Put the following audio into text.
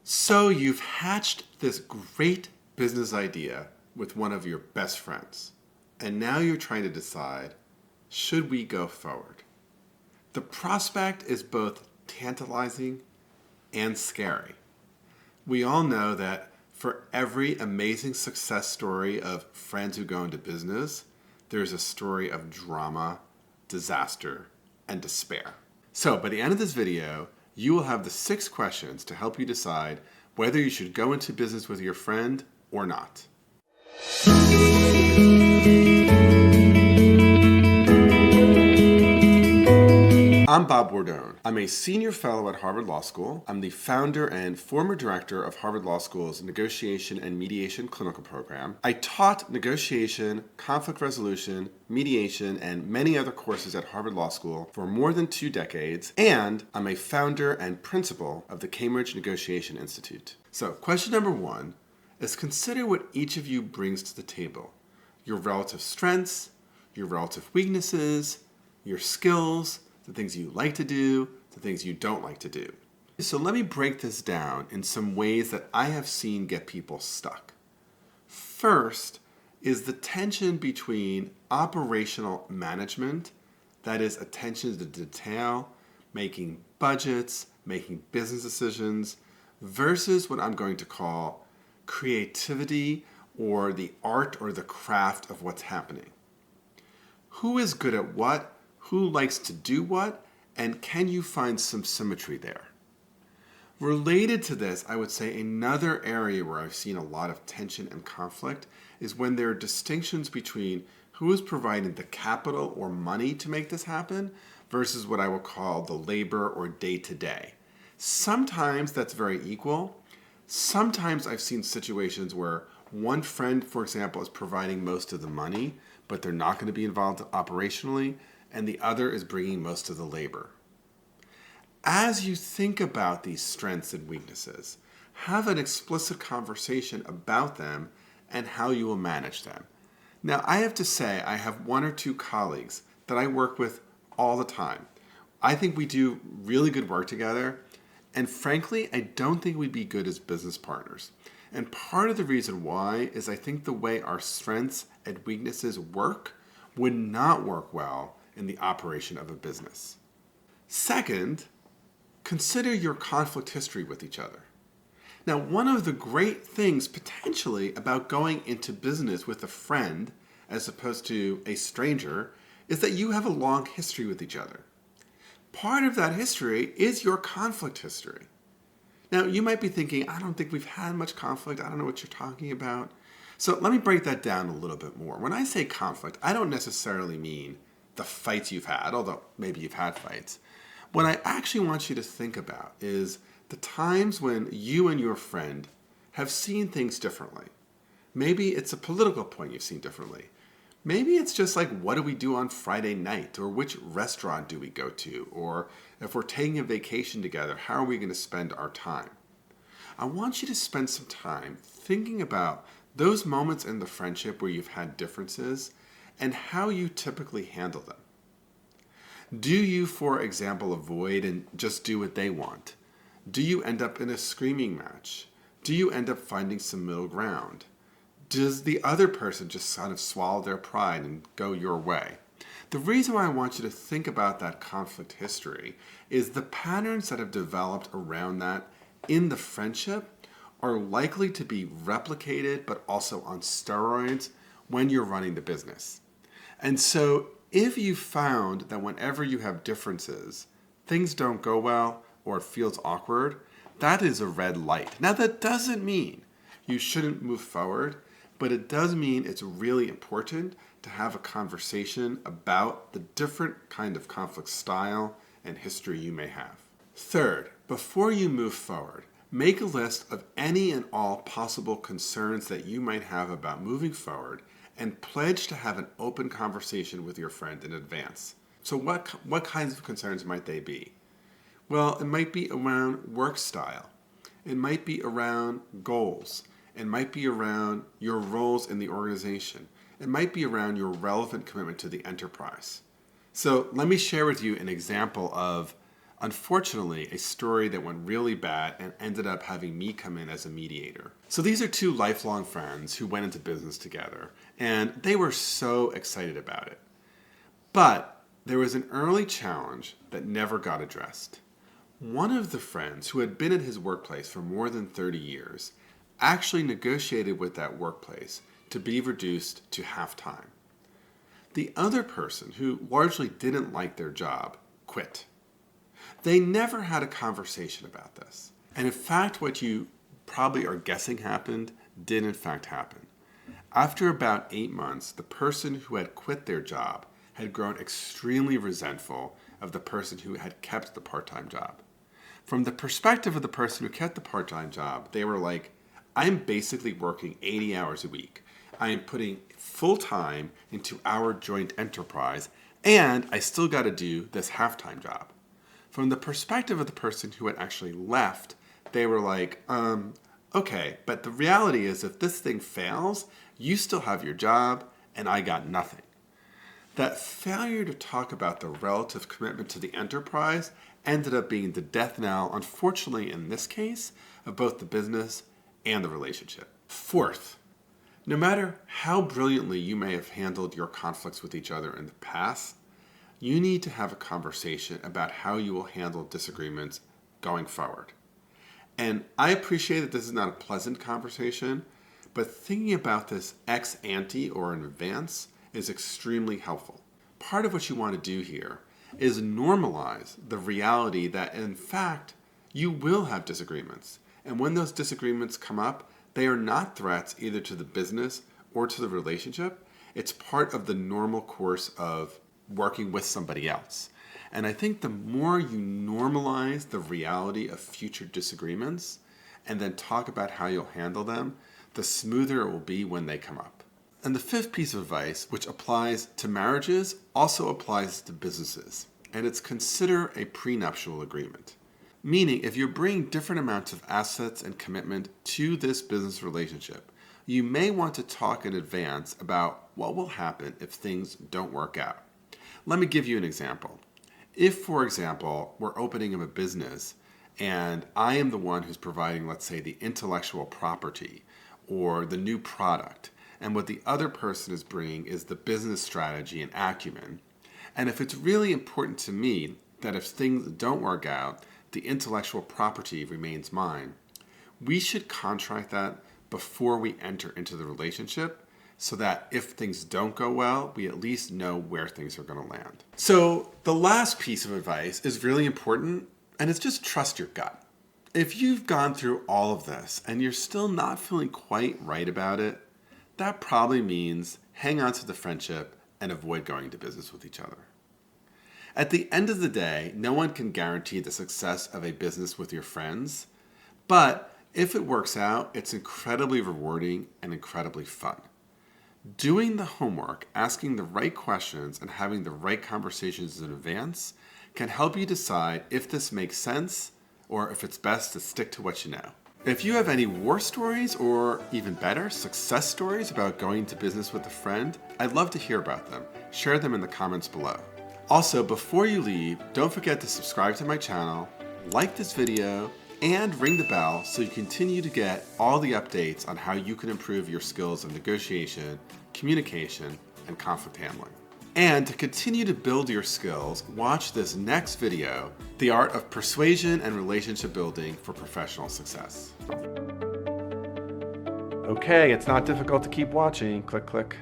So you've hatched this great business idea with one of your best friends, and now you're trying to decide, should we go forward? The prospect is both tantalizing and scary. We all know that for every amazing success story of friends who go into business, there's a story of drama, disaster, and despair. So by the end of this video, you will have the 6 questions to help you decide whether you should go into business with your friend or not. I'm Bob Bordone. I'm a senior fellow at Harvard Law School. I'm the founder and former director of Harvard Law School's Negotiation and Mediation clinical program. I taught negotiation, conflict resolution, mediation, and many other courses at Harvard Law School for more than 2 decades, and I'm a founder and principal of the Cambridge Negotiation Institute. So, question number 1 is consider what each of you brings to the table. Your relative strengths, your relative weaknesses, your skills, the things you like to do, the things you don't like to do. So let me break this down in some ways that I have seen get people stuck. First is the tension between operational management, that is attention to detail, making budgets, making business decisions, versus what I'm going to call creativity or the art or the craft of what's happening. Who is good at what? Who likes to do what, and can you find some symmetry there? Related to this, I would say another area where I've seen a lot of tension and conflict is when there are distinctions between who is providing the capital or money to make this happen versus what I will call the labor or day-to-day. Sometimes that's very equal. Sometimes I've seen situations where one friend, for example, is providing most of the money, but they're not going to be involved operationally, and the other is bringing most of the labor. As you think about these strengths and weaknesses, have an explicit conversation about them and how you will manage them. Now, I have to say, I have 1 or 2 colleagues that I work with all the time. I think we do really good work together, and frankly, I don't think we'd be good as business partners. And part of the reason why is I think the way our strengths and weaknesses work would not work well in the operation of a business. Second, consider your conflict history with each other. Now, one of the great things potentially about going into business with a friend as opposed to a stranger is that you have a long history with each other. Part of that history is your conflict history. Now, you might be thinking, I don't think we've had much conflict. I don't know what you're talking about. So let me break that down a little bit more. When I say conflict, I don't necessarily mean the fights you've had, although maybe you've had fights. What I actually want you to think about is the times when you and your friend have seen things differently. Maybe it's a political point you've seen differently. Maybe it's just like, what do we do on Friday night? Or which restaurant do we go to? Or if we're taking a vacation together, how are we going to spend our time? I want you to spend some time thinking about those moments in the friendship where you've had differences and how you typically handle them. Do you, for example, avoid and just do what they want? Do you end up in a screaming match? Do you end up finding some middle ground? Does the other person just kind of swallow their pride and go your way? The reason why I want you to think about that conflict history is the patterns that have developed around that in the friendship are likely to be replicated but also on steroids when you're running the business. And so if you found that whenever you have differences, things don't go well or it feels awkward, that is a red light. Now, that doesn't mean you shouldn't move forward, but it does mean it's really important to have a conversation about the different kind of conflict style and history you may have. Third, before you move forward, make a list of any and all possible concerns that you might have about moving forward and pledge to have an open conversation with your friend in advance. So what kinds of concerns might they be? Well, it might be around work style. It might be around goals. It might be around your roles in the organization. It might be around your relevant commitment to the enterprise. So let me share with you an example of Unfortunately, a story that went really bad and ended up having me come in as a mediator. So these are two lifelong friends who went into business together, and they were so excited about it. But there was an early challenge that never got addressed. One of the friends who had been at his workplace for more than 30 years actually negotiated with that workplace to be reduced to half-time. The other person, who largely didn't like their job, quit. They never had a conversation about this. And in fact, what you probably are guessing happened did in fact happen. After about 8 months, the person who had quit their job had grown extremely resentful of the person who had kept the part-time job. From the perspective of the person who kept the part-time job, they were like, I'm basically working 80 hours a week. I am putting full time into our joint enterprise, and I still got to do this half-time job. From the perspective of the person who had actually left, they were like, okay, but the reality is if this thing fails, you still have your job, and I got nothing. That failure to talk about the relative commitment to the enterprise ended up being the death knell, unfortunately in this case, of both the business and the relationship. Fourth, no matter how brilliantly you may have handled your conflicts with each other in the past, you need to have a conversation about how you will handle disagreements going forward. And I appreciate that this is not a pleasant conversation, but thinking about this ex ante or in advance is extremely helpful. Part of what you want to do here is normalize the reality that in fact you will have disagreements. And when those disagreements come up, they are not threats either to the business or to the relationship. It's part of the normal course of working with somebody else. And I think the more you normalize the reality of future disagreements and then talk about how you'll handle them, the smoother it will be when they come up. And the fifth piece of advice, which applies to marriages, also applies to businesses. And it's consider a prenuptial agreement. Meaning, if you're bringing different amounts of assets and commitment to this business relationship, you may want to talk in advance about what will happen if things don't work out. Let me give you an example. If, for example, we're opening up a business and I am the one who's providing, let's say, the intellectual property or the new product, and what the other person is bringing is the business strategy and acumen, and if it's really important to me that if things don't work out, the intellectual property remains mine, we should contract that before we enter into the relationship so that if things don't go well, we at least know where things are going to land. So the last piece of advice is really important, and it's just trust your gut. If you've gone through all of this and you're still not feeling quite right about it, that probably means hang on to the friendship and avoid going into business with each other. At the end of the day, no one can guarantee the success of a business with your friends, but if it works out, it's incredibly rewarding and incredibly fun. Doing the homework, asking the right questions, and having the right conversations in advance can help you decide if this makes sense or if it's best to stick to what you know. If you have any war stories or even better, success stories about going into business with a friend, I'd love to hear about them. Share them in the comments below. Also, before you leave, don't forget to subscribe to my channel, like this video, and ring the bell so you continue to get all the updates on how you can improve your skills of negotiation, communication, and conflict handling. And to continue to build your skills, watch this next video, The Art of Persuasion and Relationship Building for Professional Success. Okay, it's not difficult to keep watching. Click, click.